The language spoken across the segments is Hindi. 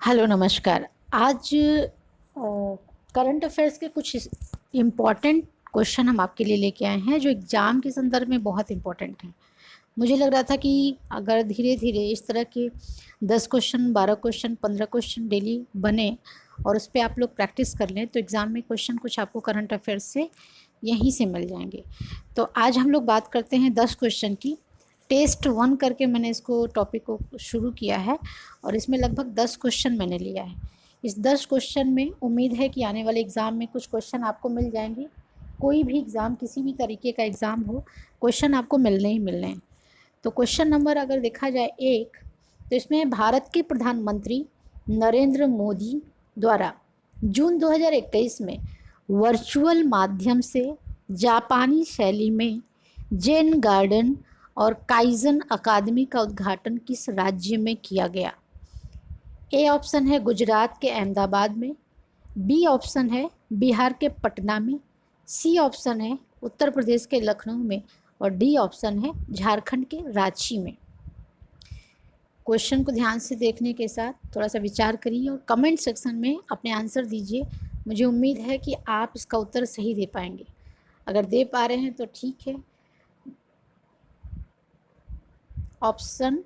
हेलो नमस्कार। आज करंट अफेयर्स के कुछ इम्पॉर्टेंट क्वेश्चन हम आपके लिए लेके आए हैं जो एग्ज़ाम के संदर्भ में बहुत इम्पॉर्टेंट हैं। मुझे लग रहा था कि अगर धीरे धीरे इस तरह के 10 क्वेश्चन 12 क्वेश्चन 15 क्वेश्चन डेली बने और उस पर आप लोग प्रैक्टिस कर लें तो एग्ज़ाम में क्वेश्चन कुछ आपको करंट अफेयर्स से यहीं से मिल जाएंगे। तो आज हम लोग बात करते हैं 10 क्वेश्चन की। टेस्ट 1 करके मैंने इसको टॉपिक को शुरू किया है और इसमें लगभग 10 क्वेश्चन मैंने लिया है। इस 10 क्वेश्चन में उम्मीद है कि आने वाले एग्ज़ाम में कुछ क्वेश्चन आपको मिल जाएंगे। कोई भी एग्ज़ाम, किसी भी तरीके का एग्ज़ाम हो, क्वेश्चन आपको मिलने ही मिलने हैं। तो क्वेश्चन नंबर अगर देखा जाए 1, तो इसमें भारत के प्रधानमंत्री नरेंद्र मोदी द्वारा जून 2021 में वर्चुअल माध्यम से जापानी शैली में जेन गार्डन और काइजन अकादमी का उद्घाटन किस राज्य में किया गया? ए ऑप्शन है गुजरात के अहमदाबाद में, बी ऑप्शन है बिहार के पटना में, सी ऑप्शन है उत्तर प्रदेश के लखनऊ में और डी ऑप्शन है झारखंड के रांची में। क्वेश्चन को ध्यान से देखने के साथ थोड़ा सा विचार करिए और कमेंट सेक्शन में अपने आंसर दीजिए। मुझे उम्मीद है कि आप इसका उत्तर सही दे पाएंगे। अगर दे पा रहे हैं तो ठीक है। ऑप्शन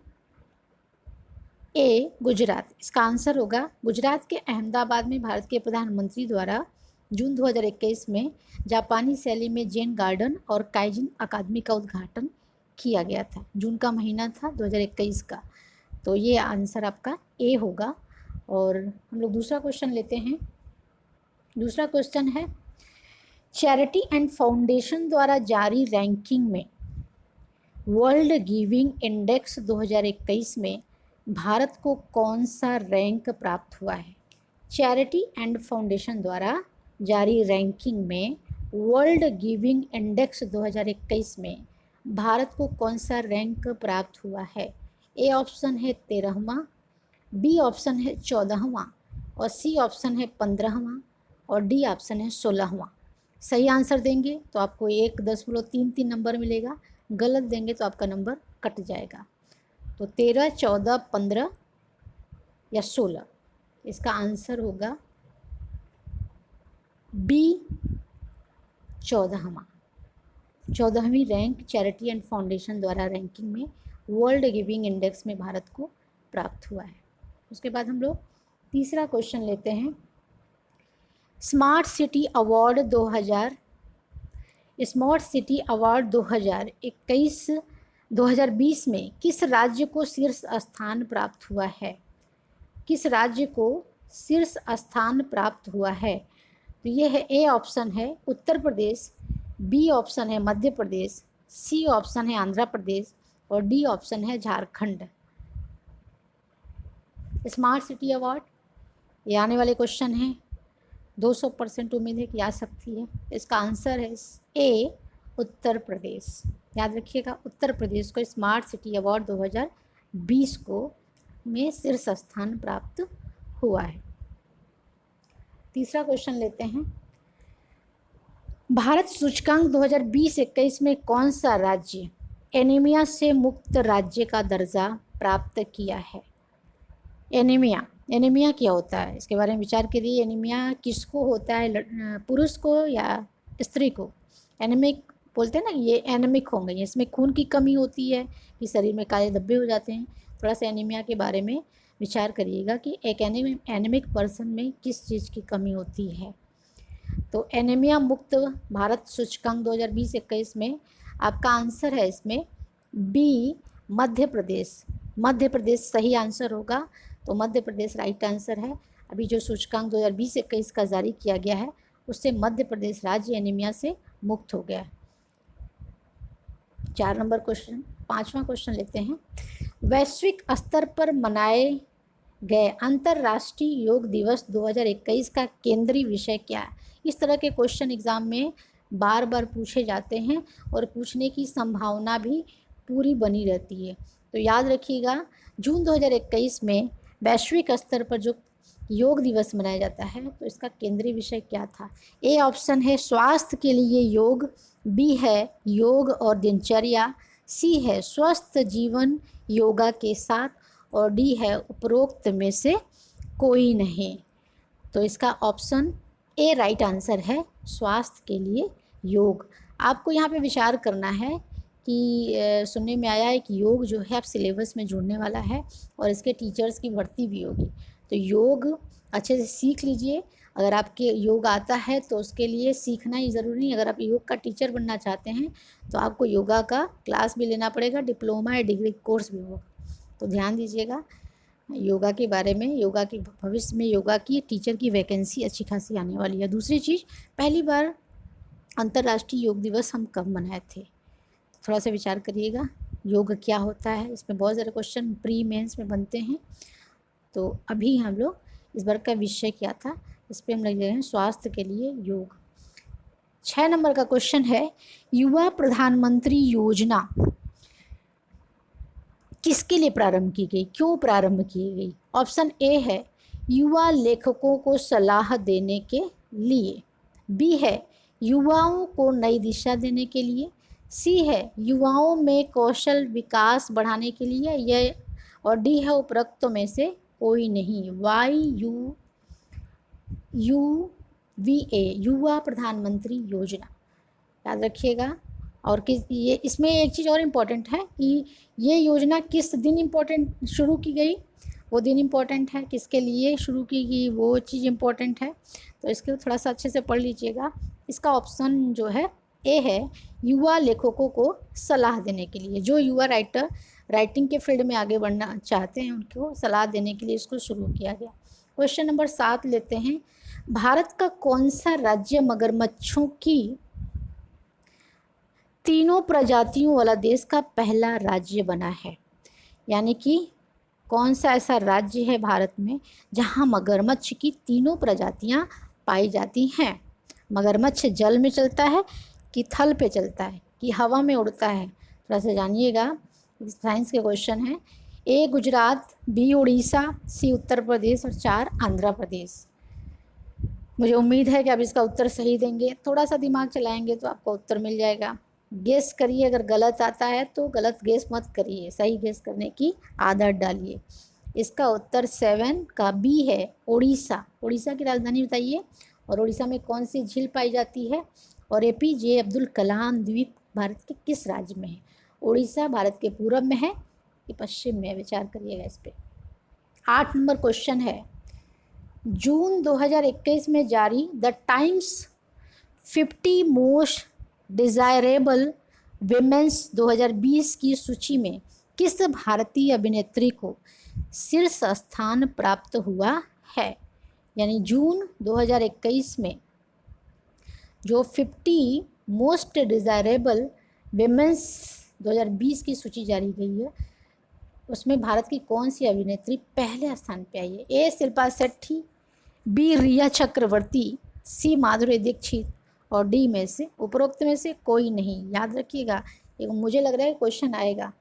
ए गुजरात, इसका आंसर होगा गुजरात के अहमदाबाद में भारत के प्रधानमंत्री द्वारा जून 2021 में जापानी शैली में जेन गार्डन और काइजिन अकादमी का उद्घाटन किया गया था। जून का महीना था 2021 का, तो ये आंसर आपका ए होगा। और हम लोग दूसरा क्वेश्चन लेते हैं। दूसरा क्वेश्चन है, चैरिटी एंड फाउंडेशन द्वारा जारी रैंकिंग में वर्ल्ड गिविंग इंडेक्स 2021 में भारत को कौन सा रैंक प्राप्त हुआ है? चैरिटी एंड फाउंडेशन द्वारा जारी रैंकिंग में वर्ल्ड गिविंग इंडेक्स 2021 में भारत को कौन सा रैंक प्राप्त हुआ है? ए ऑप्शन है 13वां, बी ऑप्शन है 14वां और सी ऑप्शन है 15वां और डी ऑप्शन है 16वां। सही आंसर देंगे तो आपको 1.33 नंबर मिलेगा, गलत देंगे तो आपका नंबर कट जाएगा। तो 13, 14, 15 या 16, इसका आंसर होगा बी 14वीं रैंक चैरिटी एंड फाउंडेशन द्वारा रैंकिंग में वर्ल्ड गिविंग इंडेक्स में भारत को प्राप्त हुआ है। उसके बाद हम लोग तीसरा क्वेश्चन लेते हैं। स्मार्ट सिटी अवार्ड 2020 में किस राज्य को शीर्ष स्थान प्राप्त हुआ है? किस राज्य को शीर्ष स्थान प्राप्त हुआ है? तो ये है, ए ऑप्शन है उत्तर प्रदेश, बी ऑप्शन है मध्य प्रदेश, सी ऑप्शन है आंध्र प्रदेश और डी ऑप्शन है झारखंड। स्मार्ट सिटी अवार्ड, ये आने वाले क्वेश्चन हैं, 200% उम्मीद है कि आ सकती है। इसका आंसर है ए उत्तर प्रदेश। याद रखिएगा, उत्तर प्रदेश को स्मार्ट सिटी अवार्ड 2020 को में शीर्ष स्थान प्राप्त हुआ है। तीसरा क्वेश्चन लेते हैं। भारत सूचकांक 2020-21 में कौन सा राज्य एनीमिया से मुक्त राज्य का दर्जा प्राप्त किया है? एनीमिया क्या होता है, इसके बारे में विचार करिए। एनीमिया किसको होता है, पुरुष को या स्त्री को? एनीमिक बोलते हैं ना, ये एनीमिक होंगे, इसमें खून की कमी होती है कि शरीर में काले धब्बे हो जाते हैं। थोड़ा सा एनीमिया के बारे में विचार करिएगा कि एक एनीमिक पर्सन में किस चीज़ की कमी होती है। तो एनीमिया मुक्त भारत सूचकांक 2020-21 में आपका आंसर है इसमें बी मध्य प्रदेश। मध्य प्रदेश सही आंसर होगा, तो मध्य प्रदेश राइट आंसर है। अभी जो सूचकांक 2020-21 का जारी किया गया है उससे मध्य प्रदेश राज्य एनीमिया से मुक्त हो गया है। 4 नंबर क्वेश्चन, 5वां क्वेश्चन लेते हैं। वैश्विक स्तर पर मनाए गए अंतर्राष्ट्रीय योग दिवस 2021 का केंद्रीय विषय क्या है? इस तरह के क्वेश्चन एग्ज़ाम में बार बार पूछे जाते हैं और पूछने की संभावना भी पूरी बनी रहती है। तो याद रखिएगा, जून 2021 में वैश्विक स्तर पर जो योग दिवस मनाया जाता है तो इसका केंद्रीय विषय क्या था? ए ऑप्शन है स्वास्थ्य के लिए योग, बी है योग और दिनचर्या, सी है स्वस्थ जीवन योगा के साथ और डी है उपरोक्त में से कोई नहीं। तो इसका ऑप्शन ए राइट आंसर है, स्वास्थ्य के लिए योग। आपको यहाँ पे विचार करना है कि सुनने में आया है कि योग जो है अब सिलेबस में जुड़ने वाला है और इसके टीचर्स की भर्ती भी होगी। तो योग अच्छे से सीख लीजिए। अगर आपके योग आता है तो उसके लिए सीखना ही ज़रूरी नहीं। अगर आप योग का टीचर बनना चाहते हैं तो आपको योगा का क्लास भी लेना पड़ेगा, डिप्लोमा या डिग्री कोर्स भी होगा। तो ध्यान दीजिएगा योगा के बारे में। योगा की भविष्य में योगा की टीचर की वैकेंसी अच्छी खासी आने वाली है। दूसरी चीज़, पहली बार अंतर्राष्ट्रीय योग दिवस हम कब मनाए थे? थोड़ा सा विचार करिएगा, योग क्या होता है। इसमें बहुत सारे क्वेश्चन प्री मेंस में बनते हैं। तो अभी हम लोग इस बार का विषय क्या था, इस पर हम लग रहे हैं स्वास्थ्य के लिए योग। 6 नंबर का क्वेश्चन है, युवा प्रधानमंत्री योजना किसके लिए प्रारंभ की गई, क्यों प्रारंभ की गई? ऑप्शन ए है युवा लेखकों को सलाह देने के लिए, बी है युवाओं को नई दिशा देने के लिए, सी है युवाओं में कौशल विकास बढ़ाने के लिए, यह और डी है उपरोक्त में से कोई नहीं। YUVA युवा प्रधानमंत्री योजना, याद रखिएगा। और किस ये इसमें एक चीज़ और इम्पॉर्टेंट है कि ये योजना किस दिन शुरू की गई, वो दिन इम्पॉर्टेंट है। किसके लिए शुरू की गई वो चीज़ इम्पॉर्टेंट है। तो इसके थोड़ा सा अच्छे से पढ़ लीजिएगा। इसका ऑप्शन जो है ए है, युवा लेखकों को सलाह देने के लिए। जो युवा राइटिंग के फील्ड में आगे बढ़ना चाहते हैं उनको सलाह देने के लिए इसको शुरू किया गया। क्वेश्चन नंबर 7 लेते हैं, भारत का कौन सा राज्य मगरमच्छों की तीनों प्रजातियों वाला देश का पहला राज्य बना है? यानी कि कौन सा ऐसा राज्य है भारत में जहां मगरमच्छ की तीनों प्रजातियां पाई जाती हैं? मगरमच्छ जल में चलता है कि थल पे चलता है कि हवा में उड़ता है? थोड़ा सा जानिएगा, साइंस के क्वेश्चन हैं। ए गुजरात, बी उड़ीसा, सी उत्तर प्रदेश और 4 आंध्र प्रदेश। मुझे उम्मीद है कि आप इसका उत्तर सही देंगे। थोड़ा सा दिमाग चलाएंगे तो आपको उत्तर मिल जाएगा। गेस करिए, अगर गलत आता है तो गलत गेस मत करिए, सही गेस करने की आदत डालिए। इसका उत्तर 7 का बी है, उड़ीसा। उड़ीसा की राजधानी बताइए, और उड़ीसा में कौन सी झील पाई जाती है? और APJ अब्दुल कलाम द्वीप भारत के किस राज्य में है? उड़ीसा भारत के पूरब में है कि पश्चिम में? विचार करिएगा इस पर। 8 नंबर क्वेश्चन है, जून 2021 में जारी the times 50 most desirable women's 2020 की सूची में किस भारतीय अभिनेत्री को शीर्ष स्थान प्राप्त हुआ है? यानी जून 2021 में जो 50 मोस्ट डिज़ायरेबल विमेंस 2020 की सूची जारी गई है उसमें भारत की कौन सी अभिनेत्री पहले स्थान पे आई है? ए शिल्पा शेट्टी, बी रिया चक्रवर्ती, सी माधुरी दीक्षित और डी में से उपरोक्त में से कोई नहीं। याद रखिएगा, मुझे लग रहा है क्वेश्चन आएगा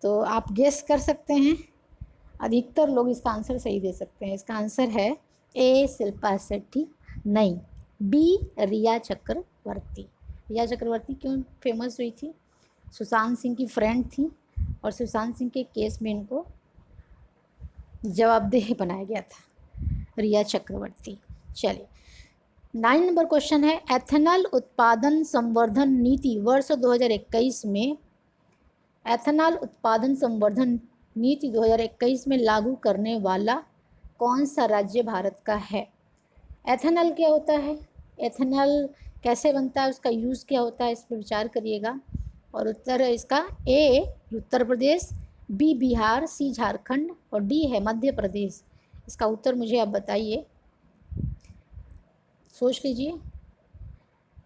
तो आप गेस कर सकते हैं। अधिकतर लोग इसका आंसर सही दे सकते हैं। इसका आंसर है ए शिल्पा शेट्टी नहीं, बी रिया चक्रवर्ती। रिया चक्रवर्ती क्यों फेमस हुई थी? सुशांत सिंह की फ्रेंड थी और सुशांत सिंह के केस में इनको जवाबदेह बनाया गया था, रिया चक्रवर्ती। चलिए 9 नंबर क्वेश्चन है, एथेनॉल उत्पादन संवर्धन नीति वर्ष 2021 में एथेनॉल उत्पादन संवर्धन नीति 2021 में लागू करने वाला कौन सा राज्य भारत का है? एथेनॉल क्या होता है, एथेनॉल कैसे बनता है, उसका यूज़ क्या होता है, इस पर विचार करिएगा। और उत्तर है इसका ए उत्तर प्रदेश, बी बिहार, सी झारखंड और डी है मध्य प्रदेश। इसका उत्तर मुझे आप बताइए, सोच लीजिए।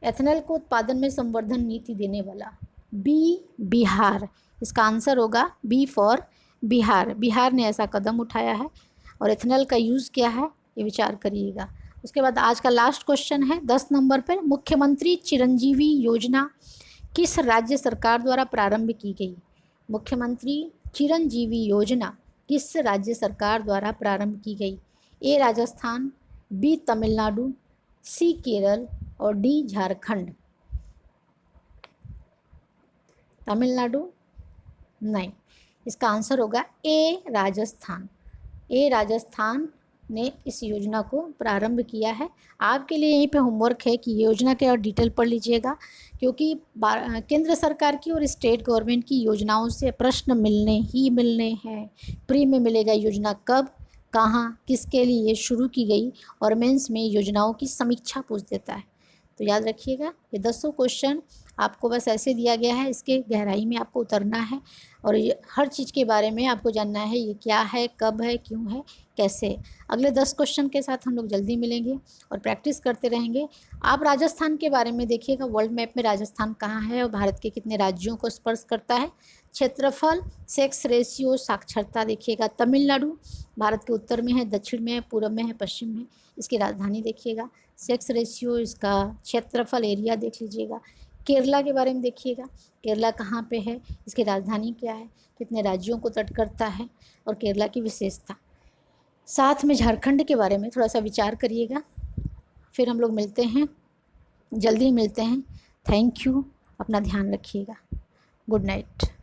एथेनॉल को उत्पादन में संवर्धन नीति देने वाला बी बिहार। इसका आंसर होगा बी फॉर बिहार। बिहार ने ऐसा कदम उठाया है और एथेनॉल का यूज़ क्या है ये विचार करिएगा। उसके बाद आज का लास्ट क्वेश्चन है 10 नंबर पर, मुख्यमंत्री चिरंजीवी योजना किस राज्य सरकार द्वारा प्रारंभ की गई? मुख्यमंत्री चिरंजीवी योजना किस राज्य सरकार द्वारा प्रारंभ की गई? ए राजस्थान, बी तमिलनाडु, सी केरल और डी झारखंड। तमिलनाडु नहीं, इसका आंसर होगा ए राजस्थान। ए राजस्थान ने इस योजना को प्रारंभ किया है। आपके लिए यहीं पे होमवर्क है कि योजना के और डिटेल पढ़ लीजिएगा, क्योंकि केंद्र सरकार की और स्टेट गवर्नमेंट की योजनाओं से प्रश्न मिलने ही मिलने हैं। प्री में मिलेगा योजना कब, कहाँ, किसके लिए शुरू की गई, और मेंस में योजनाओं की समीक्षा पूछ देता है। तो याद रखिएगा, ये 10 क्वेश्चन आपको बस ऐसे दिया गया है, इसके गहराई में आपको उतरना है और ये हर चीज़ के बारे में आपको जानना है, ये क्या है, कब है, क्यों है, कैसे। अगले 10 क्वेश्चन के साथ हम लोग जल्दी मिलेंगे और प्रैक्टिस करते रहेंगे। आप राजस्थान के बारे में देखिएगा, वर्ल्ड मैप में राजस्थान कहाँ है और भारत के कितने राज्यों को स्पर्श करता है। क्षेत्रफल, सेक्स रेशियो, साक्षरता देखिएगा। तमिलनाडु भारत के उत्तर में है, दक्षिण में है, पूर्व में है, पश्चिम में। इसकी राजधानी देखिएगा, सेक्स रेशियो, इसका क्षेत्रफल, एरिया देख लीजिएगा। केरला के बारे में देखिएगा, केरला कहाँ पे है, इसकी राजधानी क्या है, कितने राज्यों को तट करता है और केरला की विशेषता। साथ में झारखंड के बारे में थोड़ा सा विचार करिएगा। फिर हम लोग मिलते हैं, जल्दी मिलते हैं। थैंक यू, अपना ध्यान रखिएगा। Good night.